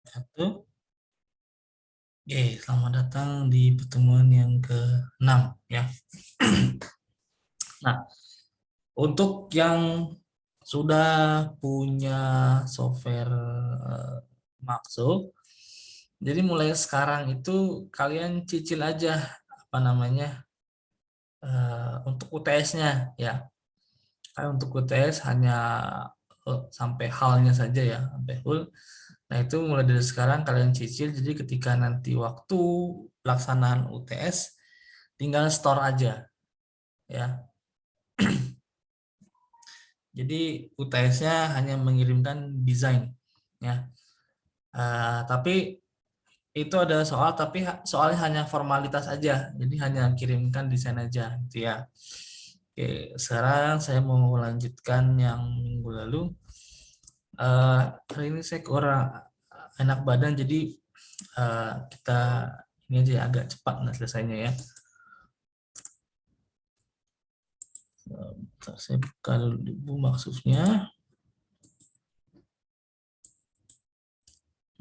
Satu. Oke, selamat datang di pertemuan yang ke-6 ya. Nah, untuk yang sudah punya software Maxo, jadi mulai sekarang itu kalian cicil aja apa namanya untuk UTS-nya ya. Untuk UTS hanya sampai halnya saja ya, sampai full. Nah, itu mulai dari sekarang kalian cicil, jadi ketika nanti waktu pelaksanaan UTS, tinggal store aja ya. Jadi UTS-nya hanya mengirimkan desain ya. Tapi itu ada soal, tapi soalnya hanya formalitas aja. Jadi hanya kirimkan desain aja gitu ya. Oke, sekarang saya mau lanjutkan yang minggu lalu. Hari ini saya kurang enak badan, jadi kita ini aja ya, agak cepat selesainya ya. Saya buka dulu maksudnya.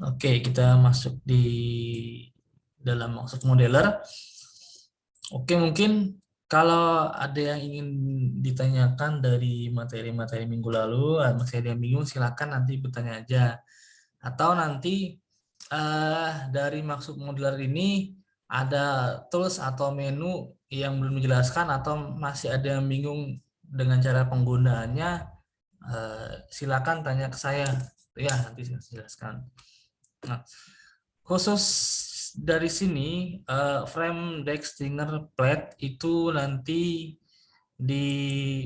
Oke, kita masuk di dalam maksud modeler. Oke, mungkin kalau ada yang ingin ditanyakan dari materi-materi minggu lalu, masih ada yang bingung, silakan nanti bertanya aja. Atau nanti dari maksud modeler ini ada tools atau menu yang belum dijelaskan atau masih ada yang bingung dengan cara penggunaannya, silakan tanya ke saya. Ya, nanti saya jelaskan. Nah, khusus dari sini frame deck stringer plate itu nanti di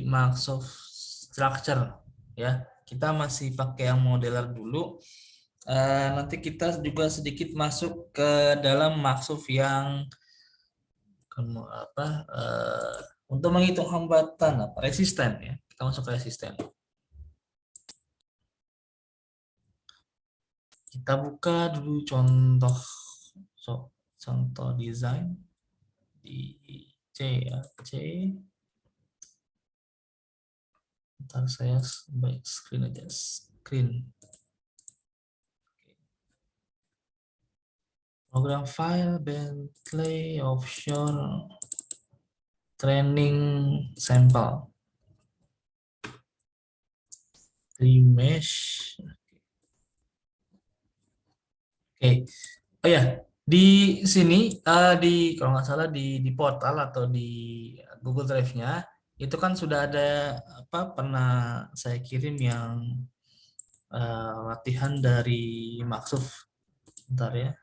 Microsoft Structure ya. Kita masih pakai yang modeler dulu. Nanti kita juga sedikit masuk ke dalam Microsoft yang untuk menghitung hambatan resisten ya. Kita masuk ke resisten. Kita buka dulu contoh desain di C ya, C. Ntar saya baik screen aja, screen. Program file Bentley offshore training sample. Remesh. Oke. Oh ya, di sini kalau nggak salah di portal atau di Google Drive-nya itu kan sudah ada pernah saya kirim yang latihan dari Maksuf. Bentar ya.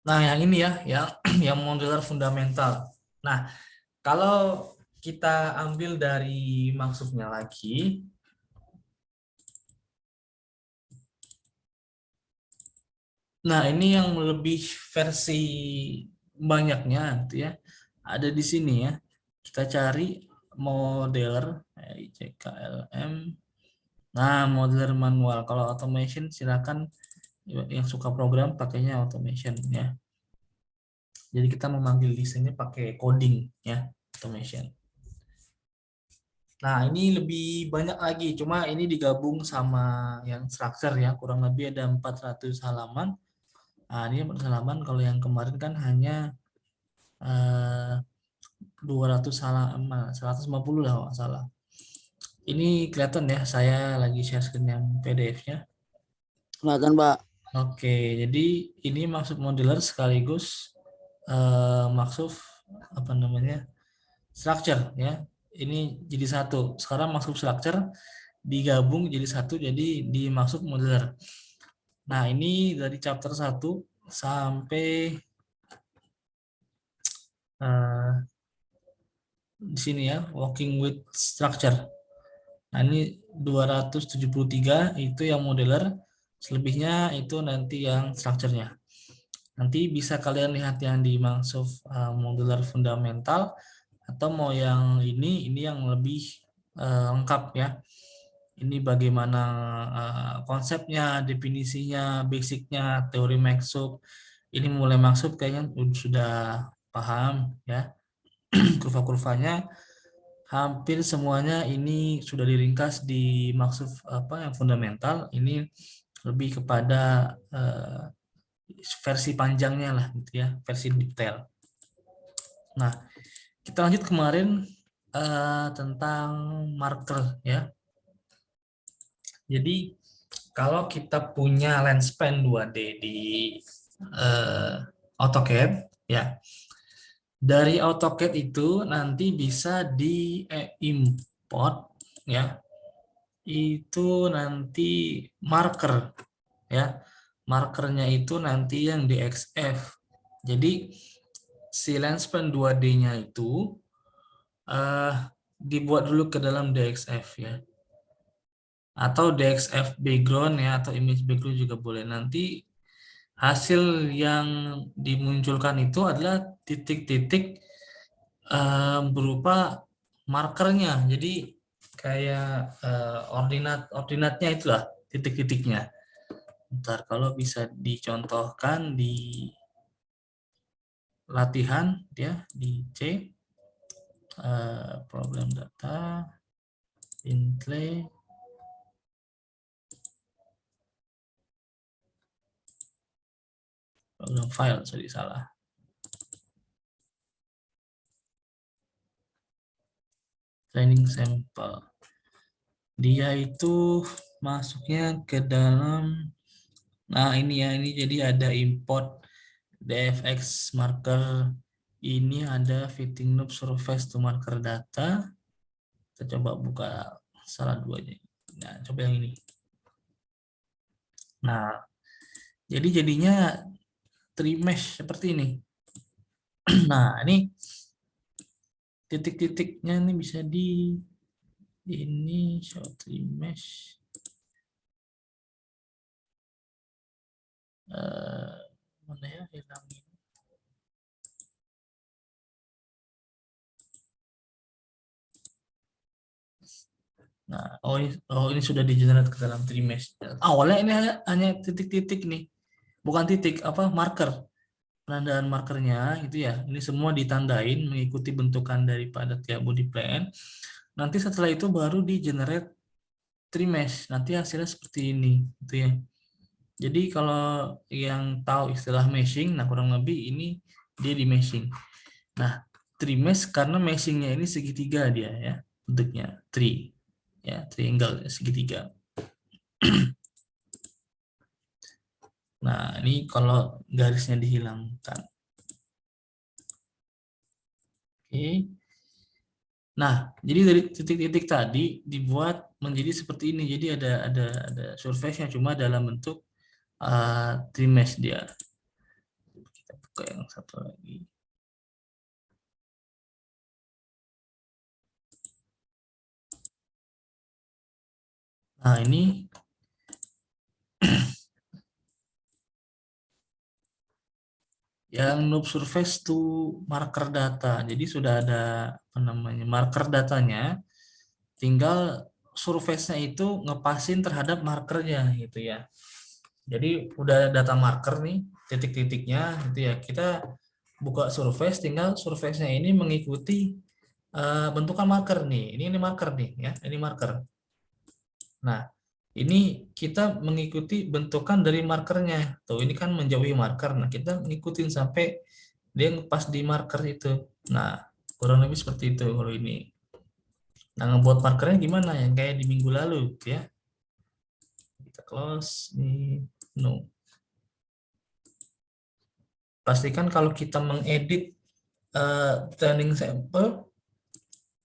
Nah, yang ini ya, yang modular fundamental. Nah, kalau kita ambil dari Maksufnya lagi, nah ini yang lebih versi banyaknya gitu ya, ada di sini ya. Kita cari modeler ICKLM. Nah, modeler manual. Kalau automation silakan yang suka program pakainya automation ya. Jadi kita memanggil desainnya pakai coding ya, automation. Nah, ini lebih banyak lagi, cuma ini digabung sama yang structure ya, kurang lebih ada 400 halaman. Nah, ini 400 halaman, kalau yang kemarin kan hanya 200 halaman, 150 lah kalau nggak salah. Ini kelihatan ya, saya lagi share screen yang PDF-nya. Kelihatan, Pak. Oke, jadi ini maksud modeler sekaligus maksud apa namanya structure ya. Ini jadi satu. Sekarang maksud structure digabung jadi satu, jadi dimaksud modeler. Nah, ini dari chapter 1 sampai di sini ya, working with structure. Nah, ini 273 itu yang modeler, selebihnya itu nanti yang structure-nya. Nanti bisa kalian lihat yang di Microsoft modular fundamental, atau mau yang ini yang lebih lengkap ya. Ini bagaimana konsepnya, definisinya, basicnya, teori Microsoft. Ini mulai Microsoft kayaknya sudah paham ya. Kurva-kurvanya hampir semuanya ini sudah diringkas di maksud apa yang fundamental. Ini lebih kepada versi panjangnya lah gitu ya, versi detail. Nah, kita lanjut kemarin tentang marker ya. Jadi kalau kita punya lens span 2D di AutoCAD ya, dari AutoCAD itu nanti bisa diimport ya, itu nanti marker ya, markernya itu nanti yang DXF. Jadi si lens span 2D-nya itu dibuat dulu ke dalam DXF ya, atau DXF background ya, atau image background juga boleh. Nanti hasil yang dimunculkan itu adalah titik-titik berupa markernya. Jadi kayak ordinatnya itulah titik-titiknya. Ntar kalau bisa dicontohkan di latihan ya, di C problem data inlay program file, sorry salah. Training sample. Dia itu masuknya ke dalam, nah ini ya, ini jadi ada import DFX marker, ini ada fitting noob surface to marker data. Kita coba buka salah duanya. Nah, coba yang ini. Nah, jadi jadinya tree mesh seperti ini. Nah, ini titik-titiknya ini bisa di ini show tree mesh. Mana ya hilang ini. Nah, ini sudah di-generate ke dalam tree mesh. Awalnya ini hanya titik-titik nih, bukan titik apa marker, penandaan markernya gitu ya. Ini semua ditandain mengikuti bentukan daripada tiap body plan. Nanti setelah itu baru di-generate tree mesh. Nanti hasilnya seperti ini, gitu ya. Jadi kalau yang tahu istilah meshing, nah kurang lebih ini dia di meshing. Nah, tree mesh karena meshingnya ini segitiga dia ya, bentuknya tree. Ya, triangle segitiga. Nah, ini kalau garisnya dihilangkan. Oke. Nah, jadi dari titik-titik tadi dibuat menjadi seperti ini. Jadi ada surface-nya cuma dalam bentuk tree mesh dia. Kita buka yang satu lagi. Nah, ini yang noob surface to marker data. Jadi sudah ada apa namanya marker datanya, tinggal surface-nya itu ngepasin terhadap markernya gitu ya. Jadi udah data marker nih, titik-titiknya gitu ya. Kita buka surface, tinggal surface-nya ini mengikuti bentukan marker nih. Ini marker nih ya, ini marker. Nah, ini kita mengikuti bentukan dari markernya. Tuh, ini kan menjauhi marker. Nah, kita ngikutin sampai dia pas di marker itu. Nah, kurang lebih seperti itu kalau ini. Nah, ngebuat markernya gimana? Yang kayak di minggu lalu, ya. Kita close nih, no. Pastikan kalau kita mengedit training sample,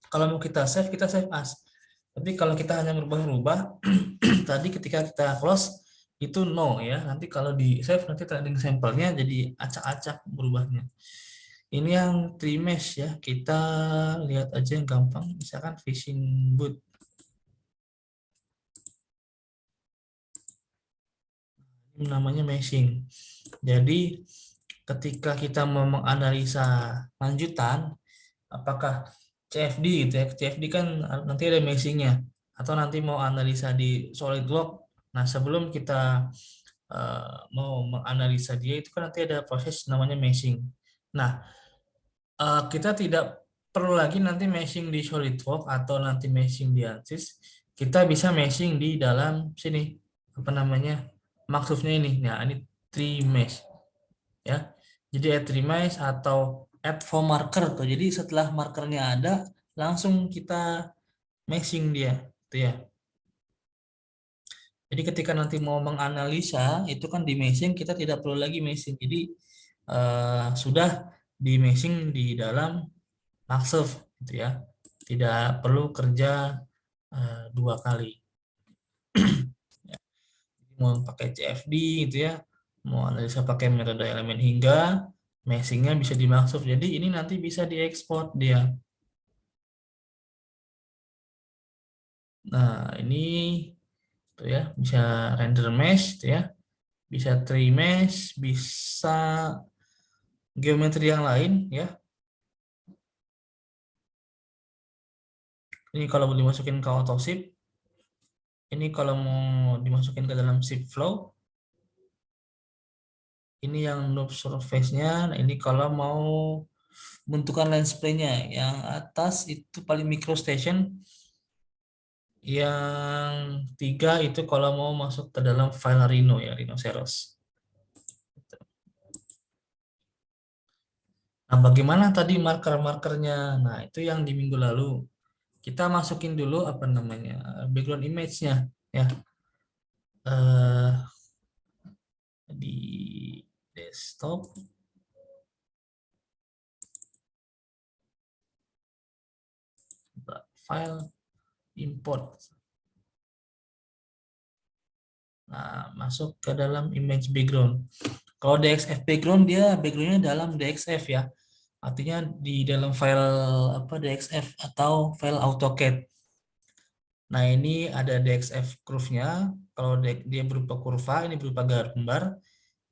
kalau mau kita save as. Tapi kalau kita hanya merubah-rubah, tadi ketika kita close itu no ya. Nanti kalau di save nanti training sampelnya jadi acak-acak berubahnya. Ini yang tree mesh ya. Kita lihat aja yang gampang. Misalkan fishing boot. Ini namanya meshing. Jadi ketika kita mau menganalisa lanjutan, apakah CFD gitu ya. CFD kan nanti ada meshingnya. Atau nanti mau analisa di SolidWorks. Nah, sebelum kita mau menganalisa dia itu kan nanti ada proses namanya meshing. Nah, kita tidak perlu lagi nanti meshing di SolidWorks atau nanti meshing di ANSYS, kita bisa meshing di dalam sini, apa namanya, maksudnya ini. Nah, ini tree mesh ya. Jadi add tree mesh atau add for marker tuh. Jadi setelah markernya ada, langsung kita meshing dia, tuh ya. Jadi ketika nanti mau menganalisa, itu kan di meshing, kita tidak perlu lagi meshing. Jadi sudah di meshing di dalam Maxsurf gitu ya. Tidak perlu kerja dua kali. Ya. Mau pakai CFD gitu ya, mau analisa pakai metode elemen hingga, meshingnya bisa di Maxsurf. Jadi ini nanti bisa diekspor dia. Nah ini tuh ya, bisa render mesh tuh ya, bisa tree mesh, bisa geometri yang lain ya. Ini kalau mau dimasukin ke AutoShip, ini kalau mau dimasukin ke dalam ship flow, ini yang noob surface-nya. Nah, ini kalau mau bentukan lens plane-nya, yang atas itu paling micro station, yang tiga itu kalau mau masuk ke dalam file Rhino ya, Rhinoceros. Nah, bagaimana tadi marker-markernya? Nah, itu yang di minggu lalu. Kita masukin dulu apa namanya, background image-nya ya. Eh, di desktop, file, import. Nah, masuk ke dalam image background. Kalau DXF background, dia backgroundnya dalam DXF ya. Artinya di dalam file apa, DXF atau file AutoCAD. Nah, ini ada DXF curve-nya. Kalau dia berupa kurva, ini berupa gambar.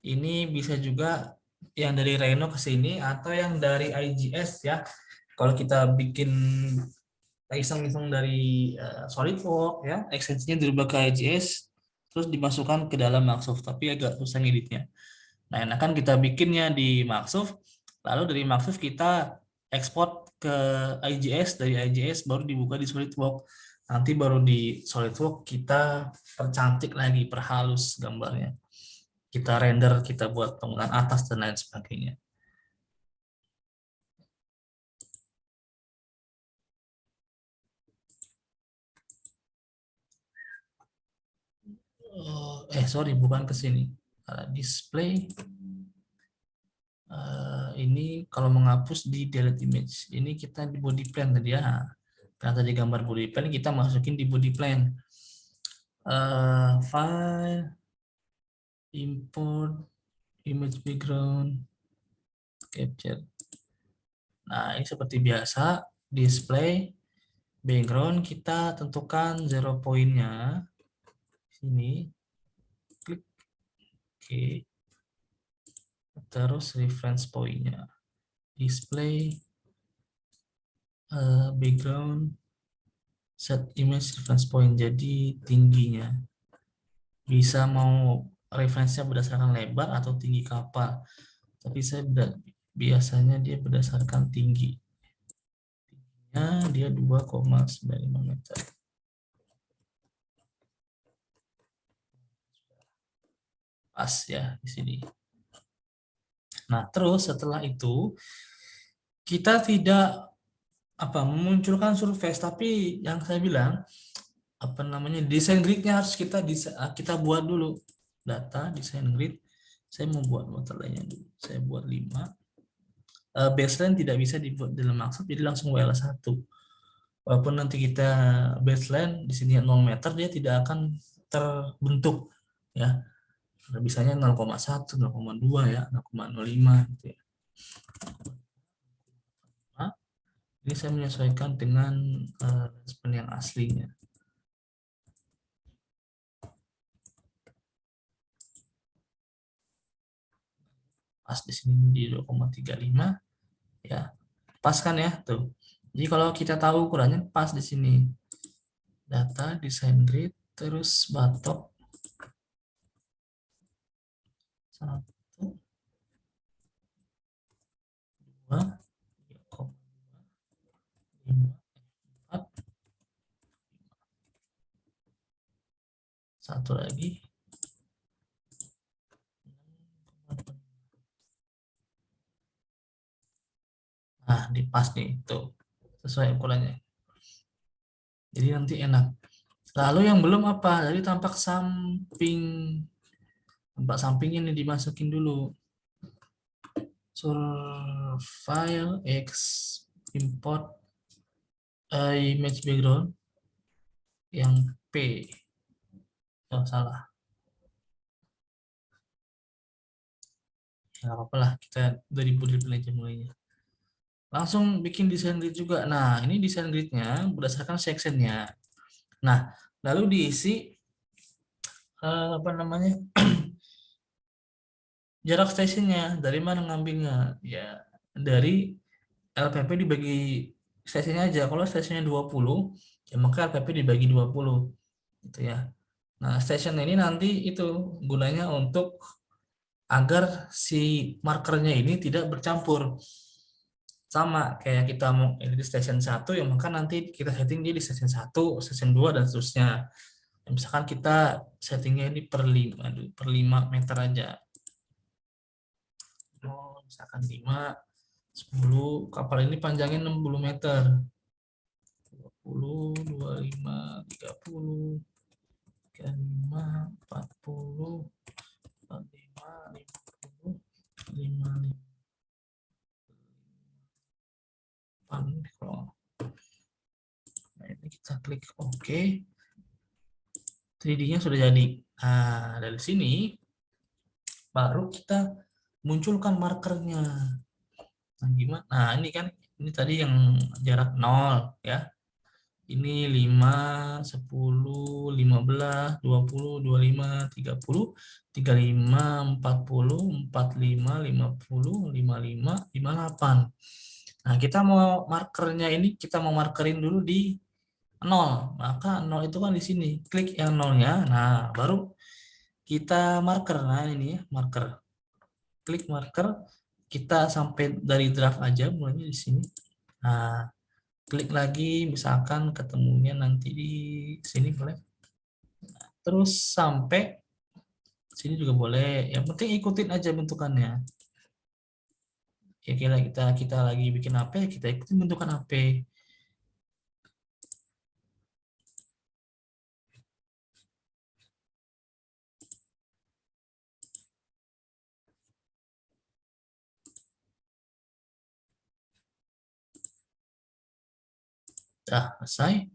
Ini bisa juga yang dari Rhino ke sini atau yang dari IGS ya. Kalau kita bikin iseng-iseng dari SolidWorks ya, ekstensinya dirubah ke IGS, terus dimasukkan ke dalam Maxsurf, tapi agak susah ngeditnya. Nah, enakan kita bikinnya di Maxsurf, lalu dari Maxsurf kita ekspor ke IGS, dari IGS baru dibuka di SolidWorks. Nanti baru di SolidWorks kita percantik lagi, perhalus gambarnya. Kita render, kita buat bangunan atas dan lain sebagainya. Sorry, bukan ke sini. Display. Ini kalau menghapus di delete image. Ini kita di body plan tadi ya. Karena tadi gambar body plan, kita masukin di body plan. File, import, image background, capture. Nah, ini seperti biasa, display, background, kita tentukan 0 point-nya. Sini, klik OK. Terus reference point-nya. Display, background, set image reference point, jadi tingginya. Bisa mau referensinya berdasarkan lebar atau tinggi kapal. Tapi saya biasanya dia berdasarkan tinggi. Tingginya dia 2,95 meter. Pas ya di sini. Nah, terus setelah itu kita tidak memunculkan surface, tapi yang saya bilang desain gridnya harus kita buat dulu. Data desain grid, saya mau buat waterline-nya dulu, saya buat 5. Baseline tidak bisa dibuat dalam Maxsurf, jadi langsung WL1. Walaupun nanti kita baseline di sini 0 meter, dia tidak akan terbentuk ya. Bisanya 0,1, 0,2 ya, 0,05 gitu ya. Nah, ini saya menyesuaikan dengan span yang aslinya. Pas di sini di 2,35 ya. Pas kan ya tuh. Jadi kalau kita tahu ukurannya pas di sini. Data desain grid terus batok 1, 2, 3,2. Satu lagi. Nah, di pas nih itu sesuai ukurannya. Jadi nanti enak. Lalu yang belum apa? Jadi tampak samping ini dimasukin dulu. File X import image background yang P. Oh, salah. Ya, nggak apa-apa lah, kita dari build aja mulainya. Langsung bikin desain grid juga. Nah, ini desain gridnya berdasarkan sectionnya. Nah, lalu diisi apa namanya, jarak stasiunnya. Dari mana ngambilnya? Ya, dari LPP dibagi stasiunnya aja. Kalau stasiunnya 20, ya maka LPP dibagi 20. Gitu ya. Nah, stasiun ini nanti itu gunanya untuk agar si markernya ini tidak bercampur. Sama kayak kita mau ini di stasiun 1, ya maka nanti kita setting dia di stasiun 1, stasiun 2 dan seterusnya. Misalkan kita settingnya ini per 5 meter aja. Oh, misalkan 5, 10, kapal ini panjangnya 60 meter. 20, 25, 30, 35, 40, 45, 50, 55. Nah, ini kita klik OK. 3D-nya sudah jadi. Nah, dari sini baru kita munculkan markernya. Nah, gimana? Nah, ini kan ini tadi yang jarak 0 ya. Ini 5, 10, 15, 20, 25, 30, 35, 40, 45, 50, 55, 58. Nah, kita mau markernya ini kita mau markerin dulu di 0. Maka 0 itu kan di sini. Klik yang 0-nya. Nah, baru kita marker. Nah, ini ya, marker. Klik marker, kita sampai dari draft aja mulainya di sini. Nah, klik lagi misalkan ketemunya nanti di sini boleh. Nah, terus sampai sini juga boleh. Yang penting ikutin aja bentukannya. Ya kira kita lagi bikin AP, kita ikutin bentukan AP. Dah, selesai.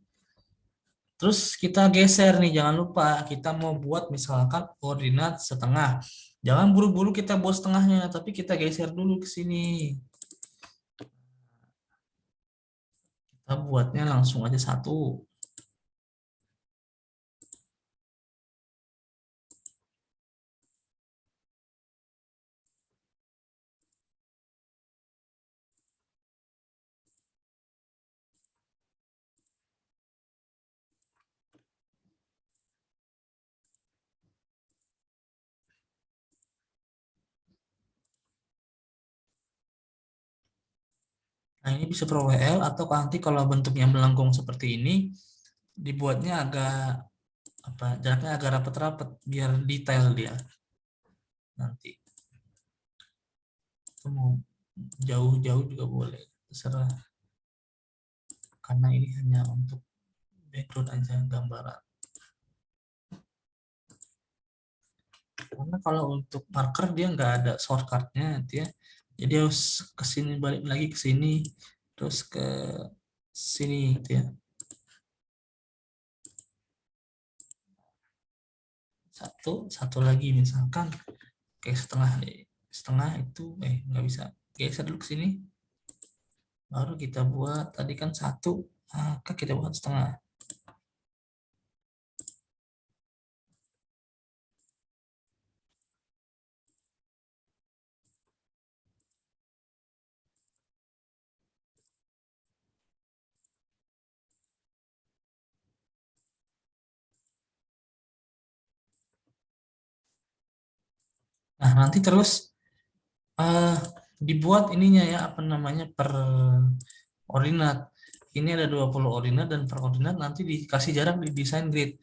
Terus kita geser nih, jangan lupa kita mau buat misalkan koordinat setengah. Jangan buru-buru kita buat setengahnya, tapi kita geser dulu ke sini. Kita buatnya langsung aja 1. Nah, ini bisa Pro WL atau nanti kalau bentuknya melengkung seperti ini dibuatnya agak jaraknya agak rapat-rapat biar detail dia. Nanti itu mau jauh-jauh juga boleh, terserah. Karena ini hanya untuk background aja, gambaran. Karena kalau untuk marker dia nggak ada shortcutnya ya. Jadi harus ke sini, balik lagi ke sini, terus ke sini gitu ya. Satu lagi misalkan kayak setengah itu nggak bisa, geser dulu ke sini, baru kita buat tadi kan 1, maka kita buat setengah. Nah, nanti terus dibuat ininya ya, apa namanya, per ordinat. Ini ada 20 ordinat dan per ordinat nanti dikasih jarak di desain grid.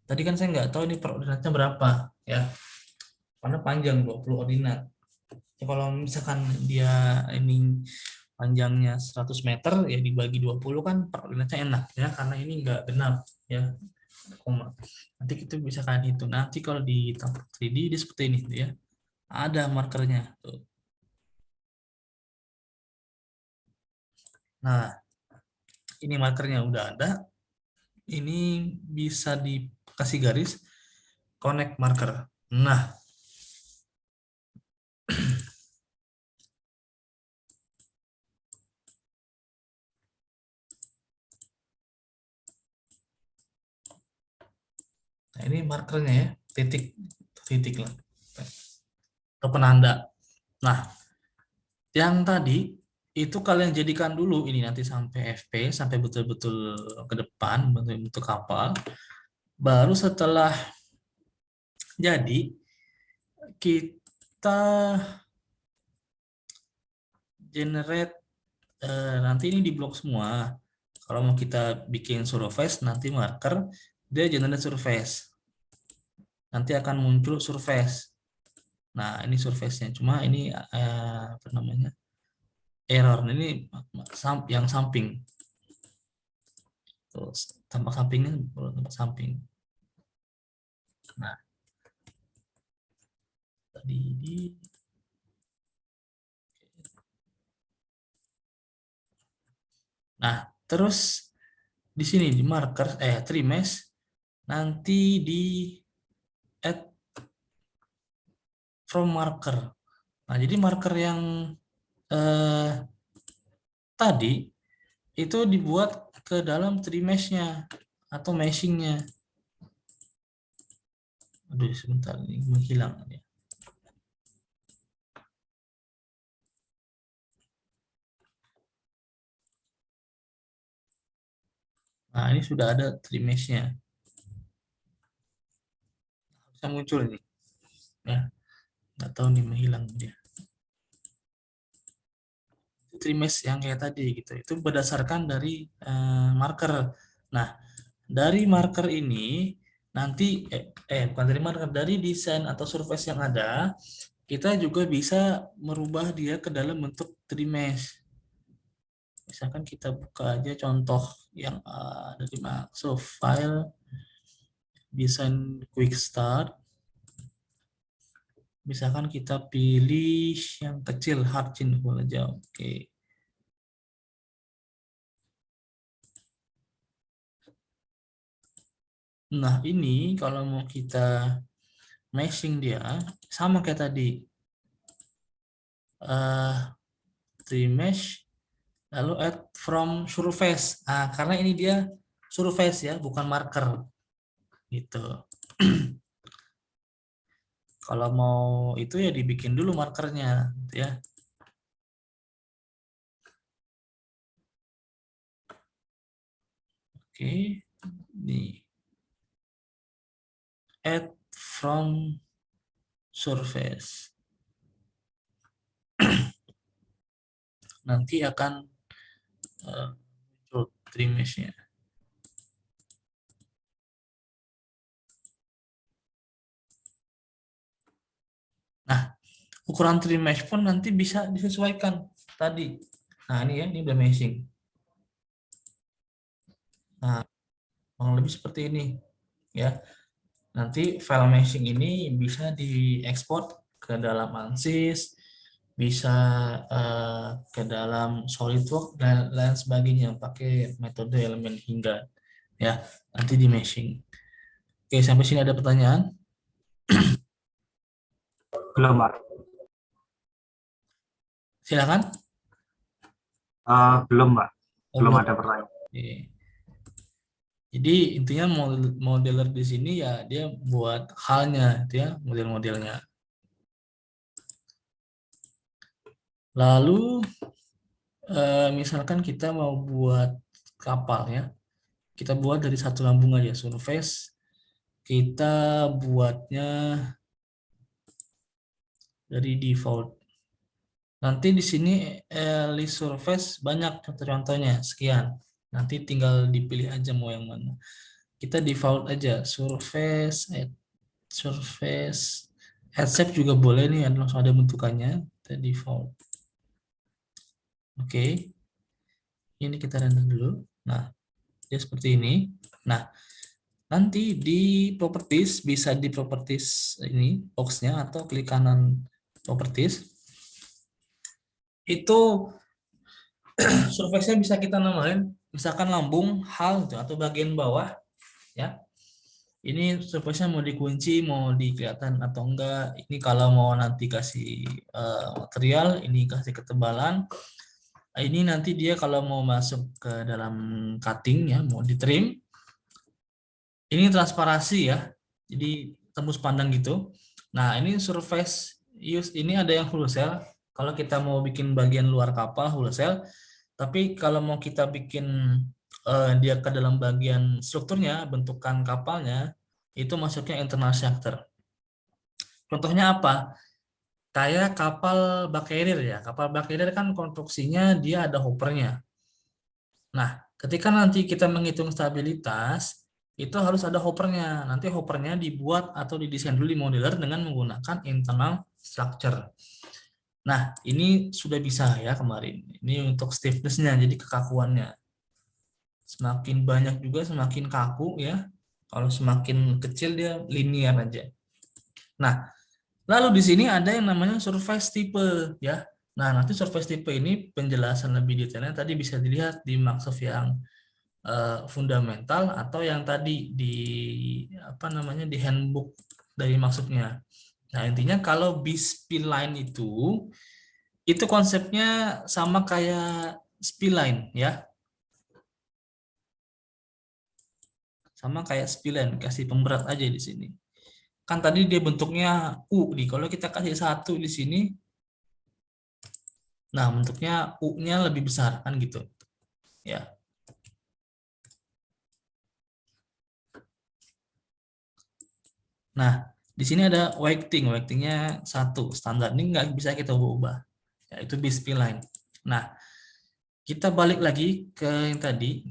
Tadi kan saya nggak tahu ini per ordinatnya berapa ya, karena panjang 20 ordinat. Ya, kalau misalkan dia ini panjangnya 100 meter ya dibagi 20 kan per ordinatnya enak ya, karena ini nggak genap ya, koma. Nanti kita bisa kan itu. Nanti kalau di tampak 3D dia seperti ini ya. Ada markernya tuh. Nah, ini markernya udah ada. Ini bisa dikasih garis connect marker. Nah, ini markernya ya, titik lah, atau penanda. Nah, yang tadi itu kalian jadikan dulu ini nanti sampai FP, sampai betul-betul ke depan, betul-betul kapal. Baru setelah jadi, kita generate, nanti ini di blok semua. Kalau mau kita bikin surface, nanti marker, dia generate surface. Nanti akan muncul surface. Nah, ini surface-nya. Cuma ini apa namanya? Error. Ini yang samping. Terus tampak sampingnya tampak samping. Nah, tadi di Nah, terus di sini di marker trimesh nanti di add from marker. Nah, jadi marker yang tadi itu dibuat ke dalam trimeshnya atau meshingnya. Aduh, sebentar ini menghilang ya. Nah, ini sudah ada trimeshnya. Bisa muncul ini. Ya, nggak tahu nih menghilang dia. Trimesh yang kayak tadi gitu. Itu berdasarkan dari marker. Nah, dari marker ini nanti bukan dari marker, dari desain atau surface yang ada, kita juga bisa merubah dia ke dalam bentuk trimesh. Misalkan kita buka aja contoh yang ada di Maxo file desain quick start. Misalkan kita pilih yang kecil hard chain aja. Oke. Nah, ini kalau mau kita meshing dia sama kayak tadi. Trimesh lalu add from surface. Nah, karena ini dia surface ya, bukan marker. Gitu. Kalau mau itu ya dibikin dulu markernya, gitu ya. Oke, nih. Add from surface. Nanti akan muncul trimeshnya. Nah, ukuran trimesh pun nanti bisa disesuaikan tadi. Nah, ini ya, ini udah meshing. Nah, kurang lebih seperti ini ya. Nanti file meshing ini bisa diekspor ke dalam ANSYS, bisa ke dalam SolidWorks dan lain sebagainya pakai metode elemen hingga ya, nanti di meshing. Oke, sampai sini ada pertanyaan? Belum, Pak. Silakan. Belum, Pak. Oh, Belum belum. ada pertanyaan. Oke. Jadi intinya modeler di sini ya dia buat halnya, itu ya, model-modelnya. Lalu misalkan kita mau buat kapal ya, kita buat dari satu lambung aja, surface. Kita buatnya dari default. Nanti di sini list surface banyak contoh-contohnya, sekian. Nanti tinggal dipilih aja mau yang mana. kita default aja surface accept juga boleh nih, langsung ada bentukannya, kita default. Oke, ini kita render dulu. Nah, dia seperti ini. Nah, nanti di properties, bisa di properties ini boxnya atau klik kanan properties, itu surface-nya bisa kita namain misalkan lambung, hal gitu, atau bagian bawah ya. Ini surface-nya mau dikunci, mau dikelihatan atau enggak. Ini kalau mau nanti kasih material, ini kasih ketebalan. Ini nanti dia kalau mau masuk ke dalam cutting ya, mau di trim. Ini transparasi ya. Jadi tembus pandang gitu. Nah, ini surface use ini ada yang full cell. Kalau kita mau bikin bagian luar kapal full cell, tapi kalau mau kita bikin dia ke dalam bagian strukturnya, bentukan kapalnya, itu masuknya internal shafter. Contohnya apa? Kayak kapal bak carrier ya. Kapal bak carrier kan konstruksinya dia ada hoppernya. Nah, ketika nanti kita menghitung stabilitas, itu harus ada hoppernya. Nanti hoppernya dibuat atau didesain dulu di modeler dengan menggunakan internal structure. Nah, ini sudah bisa ya kemarin. Ini untuk stiffness-nya, jadi kekakuannya. Semakin banyak juga semakin kaku ya. Kalau semakin kecil dia linear aja. Nah, lalu di sini ada yang namanya surface type ya. Nah, nanti surface type ini penjelasan lebih detailnya tadi bisa dilihat di Microsoft yang fundamental atau yang tadi di apa namanya di handbook dari Microsoft-nya. Nah, intinya kalau B-spline itu konsepnya sama kayak spline ya. Sama kayak spline, kasih pemberat aja di sini. Kan tadi dia bentuknya U nih. Kalau kita kasih 1 di sini, nah bentuknya U-nya lebih besar kan gitu. Ya. Nah, di sini ada weighting, weightingnya 1 standar. Ini nggak bisa kita ubah. Ya, itu B-spline. Nah, kita balik lagi ke yang tadi,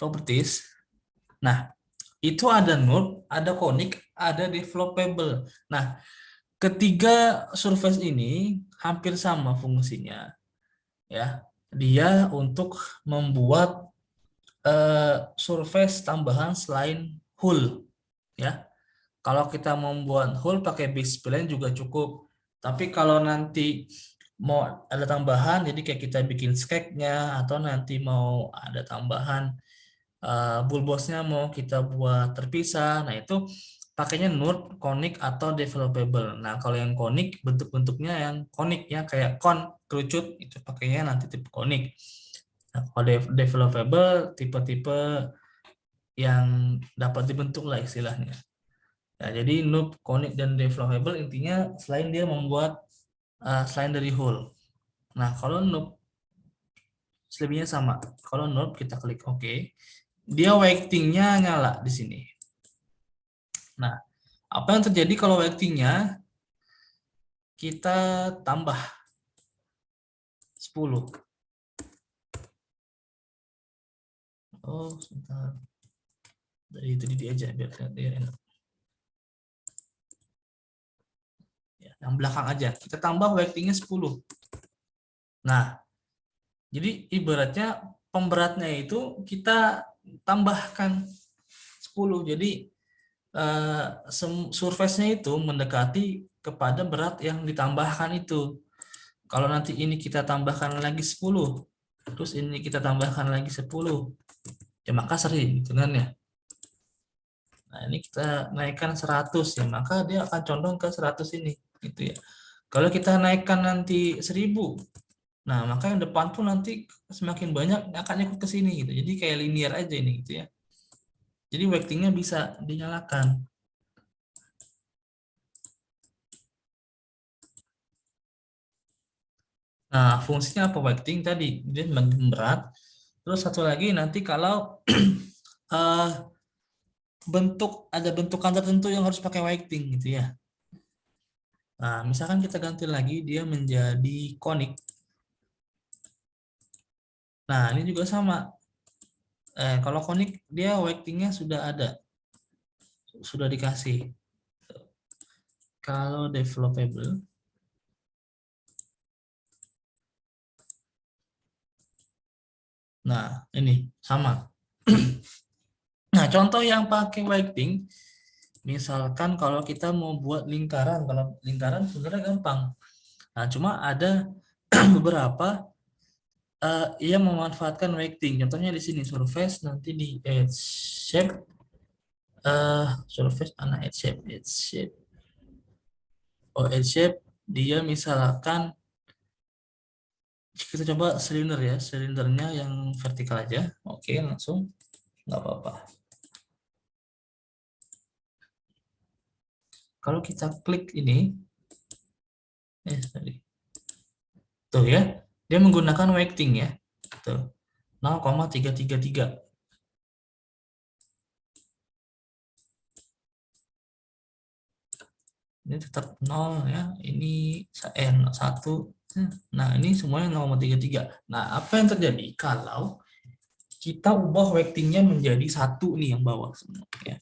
properties. Nah, itu ada node, ada conic, ada developable. Nah, ketiga surface ini hampir sama fungsinya. Ya, dia untuk membuat surface tambahan selain hull. Ya, kalau kita membuat hull pakai B-spline juga cukup. Tapi kalau nanti mau ada tambahan, jadi kayak kita bikin skeg-nya atau nanti mau ada tambahan bulbosnya mau kita buat terpisah, nah itu pakainya node, conic atau developable. Nah kalau yang conic bentuk-bentuknya yang conic ya kayak con kerucut itu pakainya nanti tipe conic. Nah, kalau developable tipe-tipe yang dapat dibentuk lah istilahnya. Nah, jadi node, conic dan developable intinya selain dia membuat selain dari whole. Nah kalau node selebihnya sama. Kalau node kita klik OK. Dia weighting-nya nyala di sini. Nah, apa yang terjadi kalau weighting-nya kita tambah 10? Oh, sebentar. Dari itu di aja biar enak. Ya, yang belakang aja. Kita tambah weighting-nya 10. Nah, jadi ibaratnya pemberatnya itu kita tambahkan 10. Jadi surface-nya itu mendekati kepada berat yang ditambahkan itu. Kalau nanti ini kita tambahkan lagi 10, terus ini kita tambahkan lagi 10, ya maka sering gitu kan ya. Nah, ini kita naikkan 100 ya, maka dia akan condong ke 100 ini gitu ya. Kalau kita naikkan nanti 1000, nah maka yang depan tuh nanti semakin banyak akan ikut ke sini gitu. Jadi kayak linear aja ini gitu ya. Jadi weighting-nya bisa dinyalakan. Nah, fungsinya apa weighting tadi? Dia semakin berat. Terus satu lagi nanti kalau ada bentukan tertentu yang harus pakai weighting gitu ya. Nah, misalkan kita ganti lagi dia menjadi konik. Nah, ini juga sama. Kalau konik dia weightingnya sudah ada, sudah dikasih. Kalau developable, nah ini sama. Nah, contoh yang pakai weighting, misalkan kalau kita mau buat lingkaran, kalau lingkaran sebenarnya gampang. Nah, cuma ada beberapa yang memanfaatkan weighting. Contohnya di sini surface, nanti di edge shape, surface mana edge shape. Oh, edge shape dia misalkan kita coba silinder ya, silindernya yang vertikal aja. Oke, langsung nggak apa-apa. Kalau kita klik ini, sorry. Tuh ya, dia menggunakan weighting ya. Tuh, 0,333. Ini tetap 0 ya. Ini 1. Nah, ini semuanya 0,33. Nah, apa yang terjadi kalau kita ubah weightingnya menjadi 1 nih yang bawah semua ya.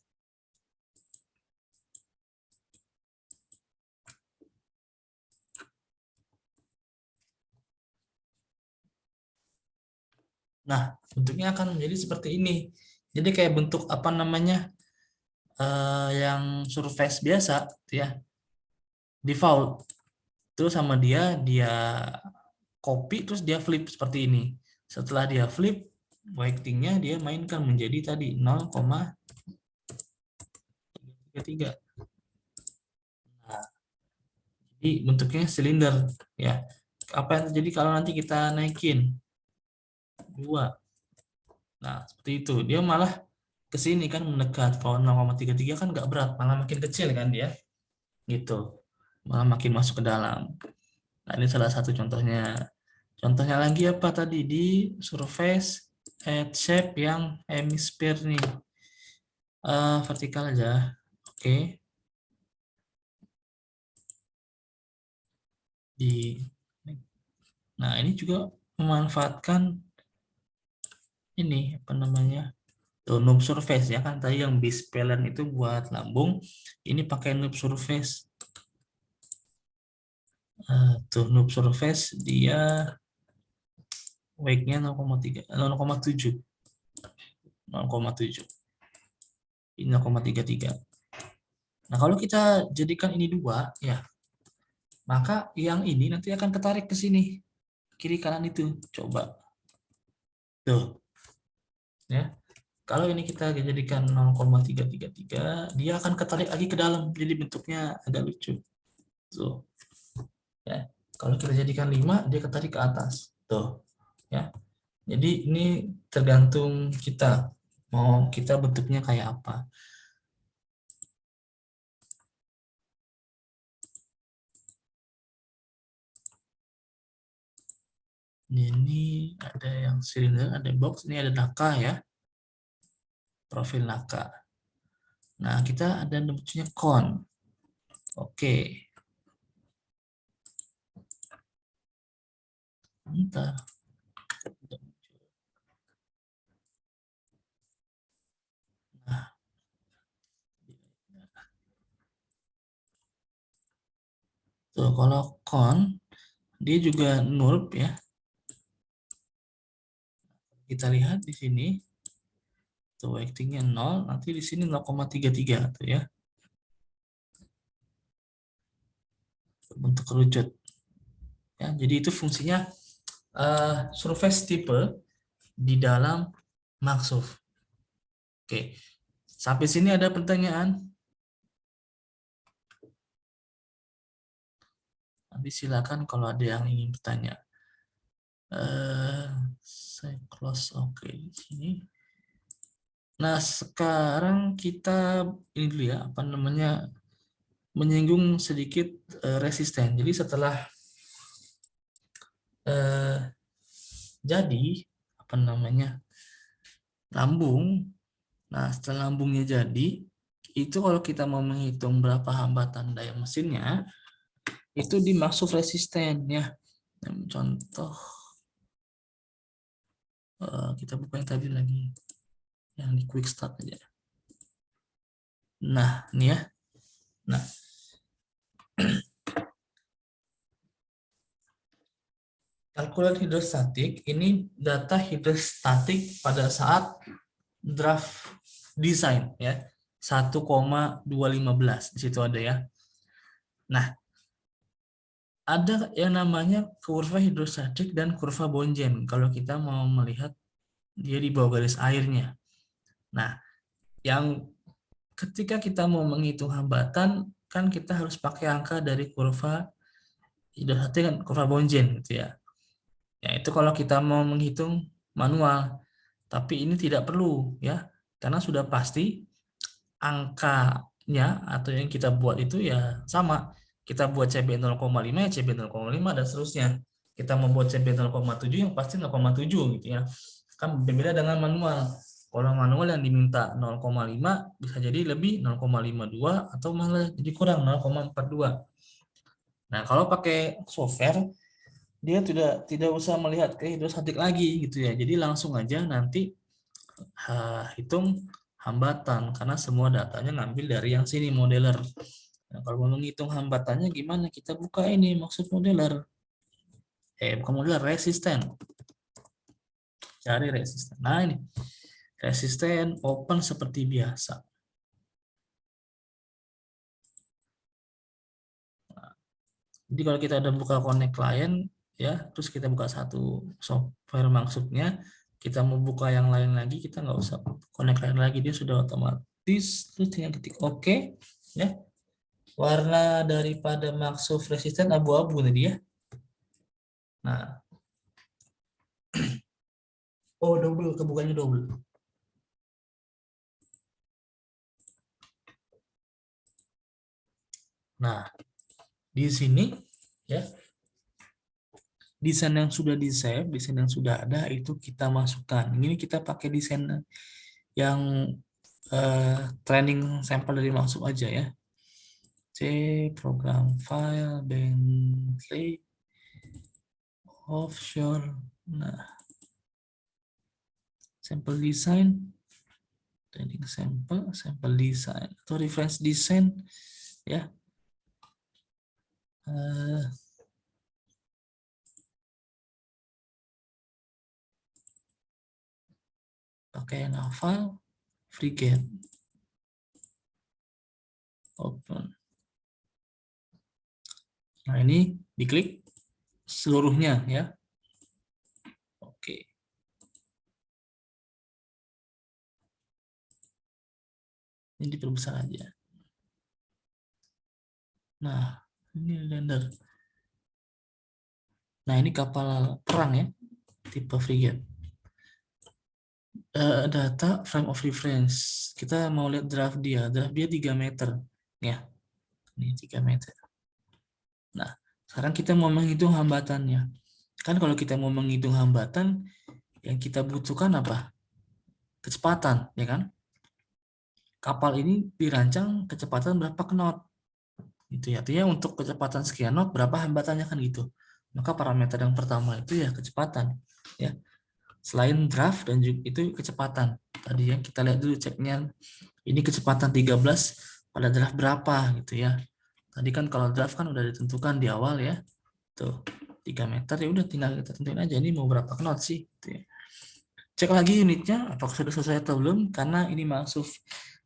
Nah, bentuknya akan menjadi seperti ini. Jadi kayak bentuk apa namanya yang surface biasa, ya, default. Terus sama dia copy terus dia flip seperti ini. Setelah dia flip, weightingnya dia mainkan menjadi tadi 0,33. Nah, jadi bentuknya silinder ya. Apa yang terjadi kalau nanti kita naikin 2? Nah, seperti itu. Dia malah ke sini kan mendekat. Kalau 0,33 kan nggak berat, malah makin kecil kan dia. Gitu. Malah makin masuk ke dalam. Nah, ini salah satu contohnya. Contohnya lagi apa tadi di surface head shape yang hemisphere nih. Vertikal aja. Oke. Nah, ini juga memanfaatkan ini apa namanya? Tuh, noob surface ya kan tadi yang base plane itu buat lambung, ini pakai noob surface. Tuh noob surface dia weight-nya 0,7. Ini 0,33. Nah, kalau kita jadikan ini 2 ya, maka yang ini nanti akan ketarik ke sini. Kiri kanan itu. Coba. Tuh. Ya. Kalau ini kita jadikan 0,333, dia akan ketarik lagi ke dalam. Jadi bentuknya agak lucu. Tuh. Ya. Kalau kita jadikan 5, dia ketarik ke atas. Tuh. Ya. Jadi ini tergantung kita mau kita bentuknya kayak apa. Ini ada yang silinder, ada box, ini ada naka ya. Profil naka. Nah, kita ada bentuknya cone. Oke. Bentar. Nah. Tuh, kalau cone dia juga nurb ya. Kita lihat di sini. Tuh weightingnya 0, nanti di sini 0,33 tuh ya. Bentuk kerucut. Ya, jadi itu fungsinya surface type di dalam Microsoft. Oke. Sampai sini ada pertanyaan? Nanti silakan kalau ada yang ingin bertanya. Saya close oke di sini. Nah, sekarang kita ini dulu ya, apa namanya, menyinggung sedikit resisten. Jadi setelah jadi apa namanya lambung, nah setelah lambungnya jadi, itu kalau kita mau menghitung berapa hambatan daya mesinnya, itu dimaksud resisten ya. Contoh kita buka yang tadi lagi. yang di quick start aja. Nah, ini ya. Nah, kalkulator hidrostatik ini data hidrostatik pada saat draft desain ya. 1,215 di situ ada ya. Nah, ada yang namanya kurva hidrostatik dan kurva Bonjen kalau kita mau melihat dia di bawah garis airnya. Nah, yang ketika kita mau menghitung hambatan kan kita harus pakai angka dari kurva hidrostatik dan kurva Bonjen gitu ya. Ya, itu kalau kita mau menghitung manual. Tapi ini tidak perlu ya, karena sudah pasti angkanya atau yang kita buat itu ya sama. Kita buat CB 0,5 ya CB 0,5 dan seterusnya. Kita mau buat CB 0,7 yang pasti 0,7 gitu ya. Kan berbeda dengan manual. Kalau manual yang diminta 0,5 bisa jadi lebih 0,52 atau malah jadi kurang 0,42. Nah, kalau pakai software dia tidak usah melihat ke hidrostatik lagi gitu ya. Jadi langsung aja nanti hitung hambatan karena semua datanya ngambil dari yang sini modeler. Nah, kalau mau menghitung hambatannya gimana? Kita buka ini maksud modeler. Bukan modeler, resisten. Cari resisten. Nah, ini resisten open seperti biasa. Jadi kalau kita udah buka connect client ya, terus kita buka satu software maksudnya, kita mau buka yang lain lagi, kita nggak usah connect client lagi, dia sudah otomatis. Terus tinggal ketik OK ya. Warna daripada maksud resisten abu-abu tadi ya. Nah, oh double, kebukanya double. Nah, di sini ya desain yang sudah di save, desain yang sudah ada itu kita masukkan. Ini kita pakai desain yang training sampel dari masuk aja ya. C program file Bentley offshore. Nah, sampel design, training sampel, sampel design atau reference design ya. Pakai yang hafal, frigate, open. Nah, ini diklik seluruhnya ya. Oke. Ini diperbesar aja. Nah, ini render. Nah, ini kapal perang ya, tipe frigate. Data frame of reference. Kita mau lihat draft dia 3 meter ya. Ini 3 meter. Nah, sekarang kita mau menghitung hambatannya. Kan kalau kita mau menghitung hambatan, yang kita butuhkan apa? Kecepatan, ya kan? Kapal ini dirancang kecepatan berapa knot. Gitu ya. Artinya untuk kecepatan sekian knot berapa hambatannya kan gitu. Maka parameter yang pertama itu ya kecepatan, ya. Selain draft dan juga itu kecepatan. Tadi yang kita lihat dulu ceknya ini kecepatan 13 pada draft berapa gitu ya. Tadi kan kalau draft kan udah ditentukan di awal ya. Tuh 3 meter ya udah tinggal kita tentuin aja ini mau berapa knot sih gitu ya. Cek lagi unitnya apakah sudah selesai atau belum karena ini masuk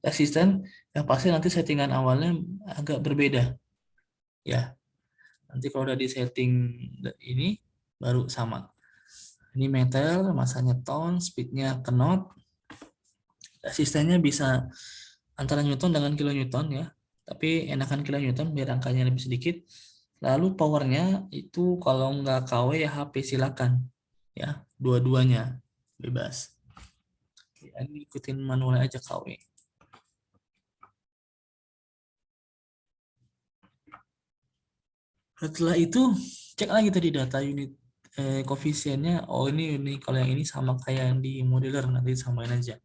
resisten yang pasti nanti settingan awalnya agak berbeda ya. Nanti kalau udah di setting ini baru sama. Ini meter, masanya ton, speednya knot, resistennya bisa antara newton dengan kilonewton ya. Tapi enakan kilonewton biar angkanya lebih sedikit. Lalu powernya itu kalau nggak KW ya HP silakan ya, dua-duanya bebas. Ini ikutin manualnya aja KW. Setelah itu cek lagi tadi data unit koefisiennya. Oh ini kalau yang ini sama kayak yang di modeler, nanti samain aja.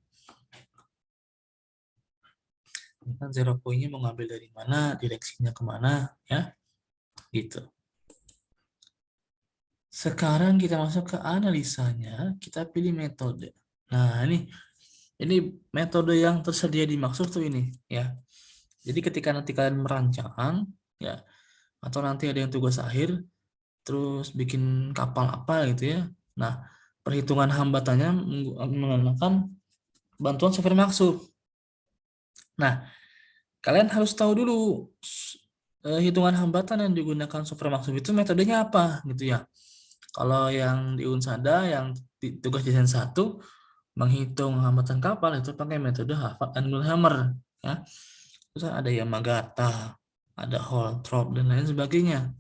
Ini kan zero point-nya mau ngambil dari mana, direksinya kemana ya, gitu. Sekarang kita masuk ke analisanya, kita pilih metode. Nah ini Ini metode yang tersedia di Maxus tuh ini ya. Jadi ketika nanti kalian merancang ya, atau nanti ada yang tugas akhir terus bikin kapal apa gitu ya. Nah, perhitungan hambatannya menggunakan bantuan software Maxus. Nah, kalian harus tahu dulu hitungan hambatan yang digunakan software Maxus itu metodenya apa gitu ya. Kalau yang di Unsada yang tugas desain 1 menghitung hambatan kapal itu pakai metode Harvard and Gilhammer ya. Terus ada Yamagata, ada Holtrop dan lain sebagainya.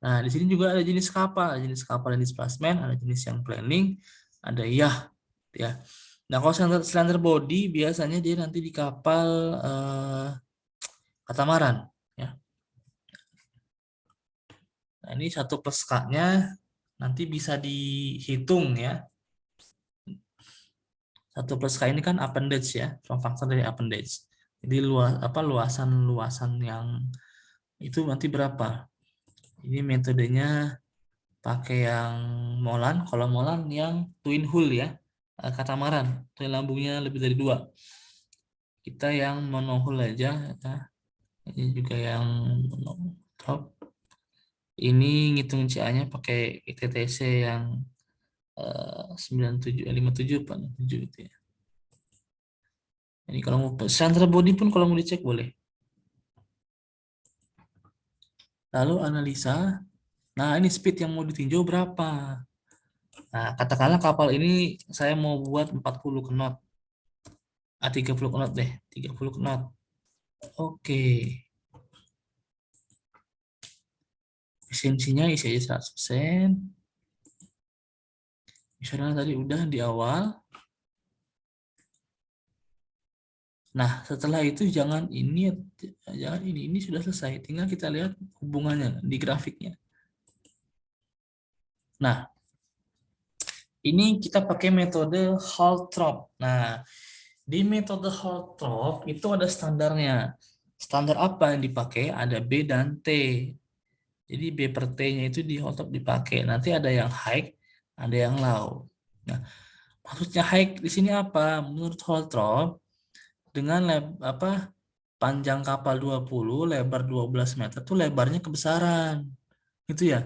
Nah, di sini juga ada jenis kapal yang displacement, ada jenis yang planning, ada ya. Nah, kalau cylinder body biasanya dia nanti di kapal katamaran ya. Nah, ini 1+K-nya nanti bisa dihitung ya. 1+K ini kan appendage ya, form factor dari appendage. Jadi luasan yang itu nanti berapa? Ini metodenya pakai yang Molan, kalau Molan yang twin hull ya, katamaran, twin lambungnya lebih dari 2. Kita yang monohull aja ya. Ini juga yang monohull. Ini ngitung CA-nya pakai ITTC yang 57 itu ya. Ini kalau mau center body pun kalau mau dicek boleh. Lalu analisa. Nah, ini speed yang mau ditinjau berapa? Nah, katakanlah kapal ini saya mau buat 40 knot. 30 knot deh, 30 knot. Oke. Efisiensinya isi aja 100%. Misalnya tadi udah di awal. Nah, setelah itu jangan ini sudah selesai. Tinggal kita lihat hubungannya di grafiknya. Nah, ini kita pakai metode Holtrop. Nah, di metode Holtrop itu ada standarnya. Standar apa yang dipakai? Ada B dan T. Jadi B per T-nya itu di Holtrop dipakai. Nanti ada yang high, ada yang low. Nah, maksudnya high di sini apa? Menurut Holtrop, dengan panjang kapal 20, lebar 12 meter tuh lebarnya kebesaran. Gitu ya.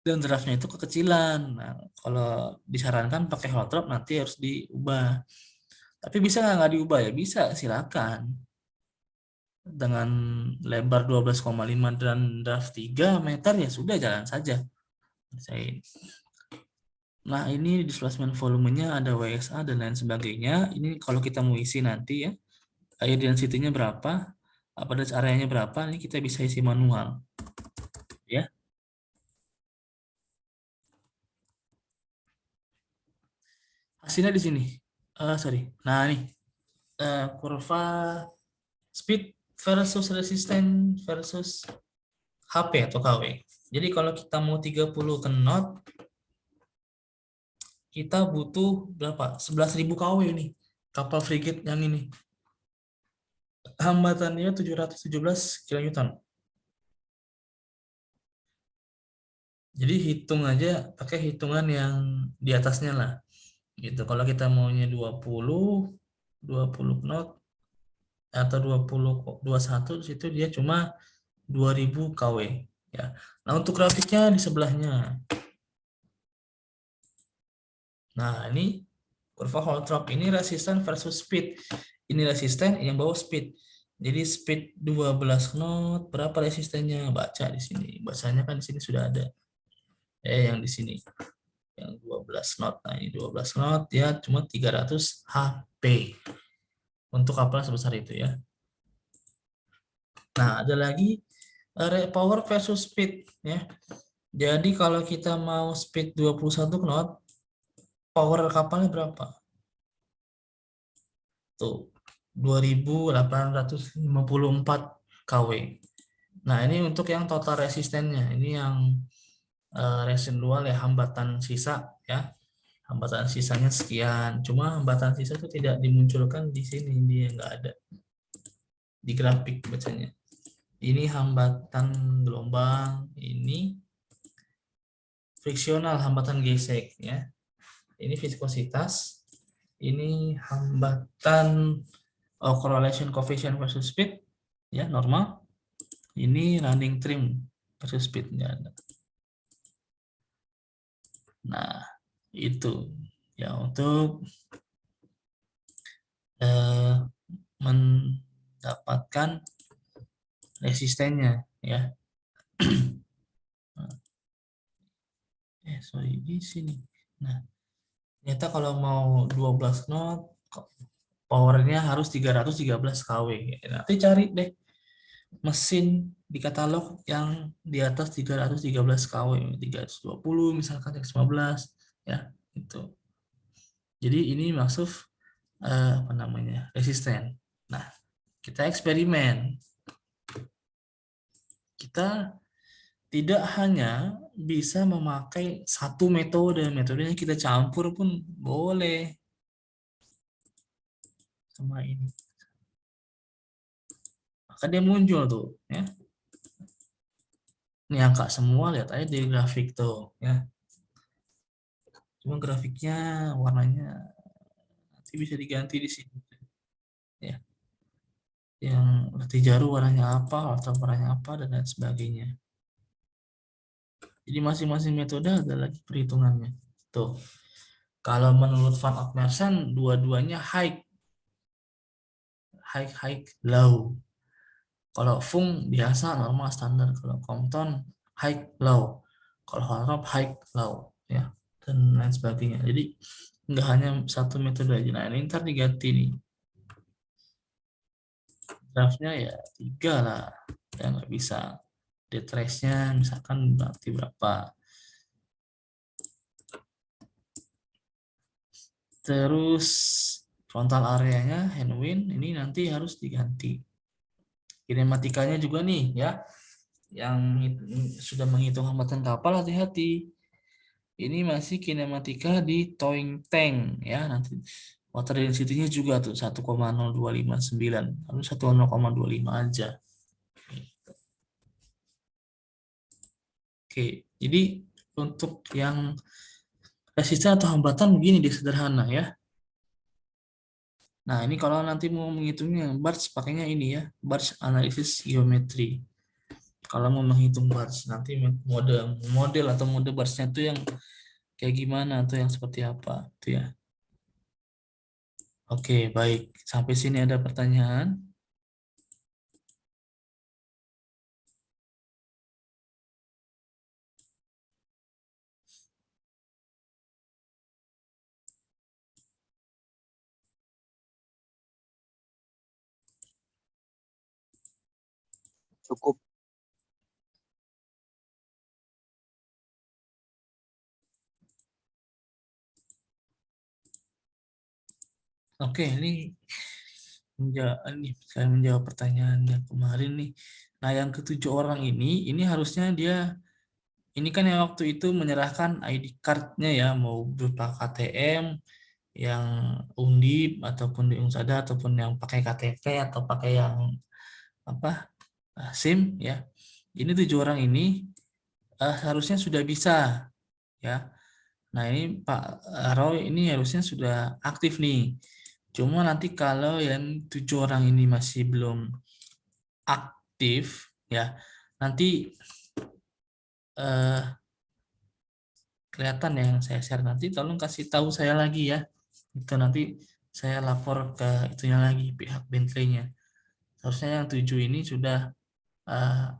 Dan draftnya itu kekecilan. Nah, kalau disarankan pakai Holtrop nanti harus diubah. Tapi bisa nggak diubah ya? Bisa, silakan. Dengan lebar 12,5 dan draft 3 meter ya sudah jalan saja. Nah, ini displacement volumenya ada WSA dan lain sebagainya. Ini kalau kita mau isi nanti ya, air density-nya berapa, appendage areanya berapa, ini kita bisa isi manual. Ya. Hasilnya di sini. Sorry. Nah, nih. Kurva speed versus resistance versus HP atau KW. Jadi kalau kita mau 30 knot, kita butuh berapa? 11.000 KW nih. Kapal frigate yang ini. Hambatannya 717 kN. Jadi hitung aja pakai hitungan yang di atasnya lah. Gitu. Kalau kita maunya 20 knot atau 21 situ dia cuma 2000 kW ya. Nah, untuk grafiknya di sebelahnya. Nah, ini kurva Holtrop ini resisten versus speed. Ini resisten yang bawa speed. Jadi speed 12 knot, berapa resistennya? Baca di sini. Bacanya kan di sini sudah ada. Yang di sini. Yang 12 knot. Nah, ini 12 knot ya cuma 300 HP. Untuk kapal sebesar itu ya. Nah, ada lagi power versus speed ya. Jadi kalau kita mau speed 21 knot, power kapalnya berapa? Tuh, 2854 kW. Nah, ini untuk yang total resistennya. Ini yang residual ya, hambatan sisa ya. Hambatan sisanya sekian. Cuma hambatan sisa itu tidak dimunculkan di sini, dia nggak ada di grafik bacanya. Ini hambatan gelombang, ini friksional hambatan gesek ya. Ini viskositas, Ini hambatan correlation coefficient versus speed, ya normal. Ini running trim versus speednya. Nah, itu ya untuk mendapatkan resistennya ya. Sorry di sini. Nah, ternyata kalau mau 12 knot powernya harus 313 kW. Nanti cari deh mesin di katalog yang di atas 313 kW, 320 misalkan X15 ya, itu. Jadi ini maksud apa namanya? Resisten. Nah, kita eksperimen. Kita tidak hanya bisa memakai satu metodenya kita campur pun boleh sama ini. Maka dia muncul tuh, ya. Ini angka semua, lihat aja di grafik tuh, ya. Cuma grafiknya warnanya nanti bisa diganti di sini, ya. Yang roti jaru warnanya apa, atau warnanya apa, dan lain sebagainya. Jadi masing-masing metode ada lagi perhitungannya. Tuh. Kalau menurut Van Opmersen, dua-duanya high, low. Kalau Fung biasa normal standar. Kalau Compton high, low. Kalau Harrop high, low, ya, dan lain sebagainya. Jadi nggak hanya satu metode aja. Nah ini ntar diganti nih. Draftnya ya 3 lah, ya nggak bisa. Detrace-nya misalkan berarti berapa. Terus frontal areanya Henwin ini nanti harus diganti. Kinematikanya juga nih ya, yang sudah menghitung hambatan kapal hati-hati. Ini masih kinematika di towing tank ya, nanti water density-nya juga tuh 1,0259, lalu 1,025 aja. Oke, jadi untuk yang resisten atau hambatan begini dia sederhana ya. Nah, ini kalau nanti mau menghitungnya Barts pakainya ini ya, Barts analisis geometri. Kalau mau menghitung Barts nanti model atau mode Barts-nya itu yang kayak gimana atau yang seperti apa itu ya. Oke, baik. Sampai sini ada pertanyaan? Cukup. Oke, ini saya menjawab pertanyaan yang kemarin nih. Nah, yang ketujuh orang ini harusnya dia, ini kan yang waktu itu menyerahkan ID card-nya ya, mau berupa KTM, yang Undip ataupun di Unsada ataupun yang pakai KTP atau pakai yang apa SIM ya. Ini 7 orang ini harusnya sudah bisa ya. Nah ini Pak Roy ini harusnya sudah aktif nih. Cuma nanti kalau yang 7 orang ini masih belum aktif ya, nanti kelihatan ya yang saya share, nanti tolong kasih tahu saya lagi ya. Itu nanti saya lapor ke itunya lagi, pihak Bentley-nya. Harusnya yang 7 ini sudah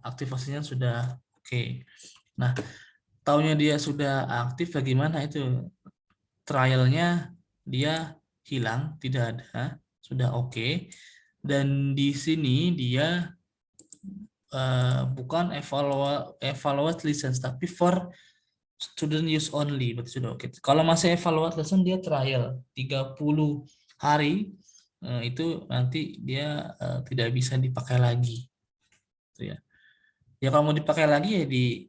aktivasinya sudah oke. Nah, taunya dia sudah aktif bagaimana itu? Trialnya dia hilang, tidak ada, sudah oke. Dan di sini dia bukan evaluate license, tapi for student use only, berarti sudah oke. Kalau masih evaluate license dia trial 30 hari, itu nanti dia tidak bisa dipakai lagi. Itu ya. Ya kalau mau dipakai lagi ya di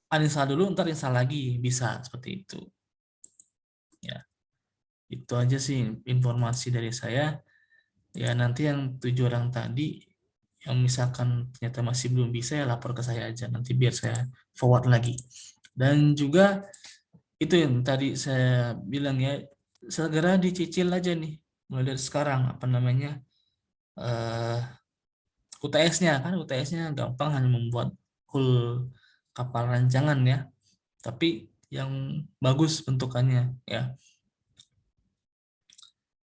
uninstall dulu, ntar install lagi, bisa seperti itu. Ya, itu aja sih informasi dari saya. Ya nanti yang 7 orang tadi yang misalkan ternyata masih belum bisa ya lapor ke saya aja, nanti biar saya forward lagi. Dan juga itu yang tadi saya bilang ya, segera dicicil aja nih mulai dari sekarang apa namanya UTS-nya kan, UTS-nya gampang, hanya membuat hull kapal rancangan ya, tapi yang bagus bentukannya ya.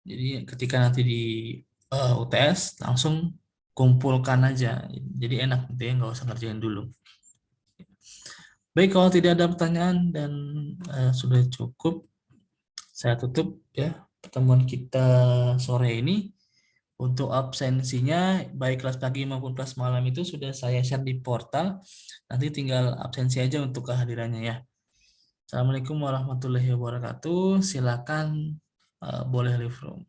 Jadi ketika nanti di UTS langsung kumpulkan aja, jadi enak gitu ya, nggak usah ngerjain dulu. Baik, kalau tidak ada pertanyaan dan sudah cukup, saya tutup ya pertemuan kita sore ini. Untuk absensinya, baik kelas pagi maupun kelas malam itu sudah saya share di portal. Nanti tinggal absensi aja untuk kehadirannya ya. Assalamualaikum warahmatullahi wabarakatuh. Silakan boleh leave room.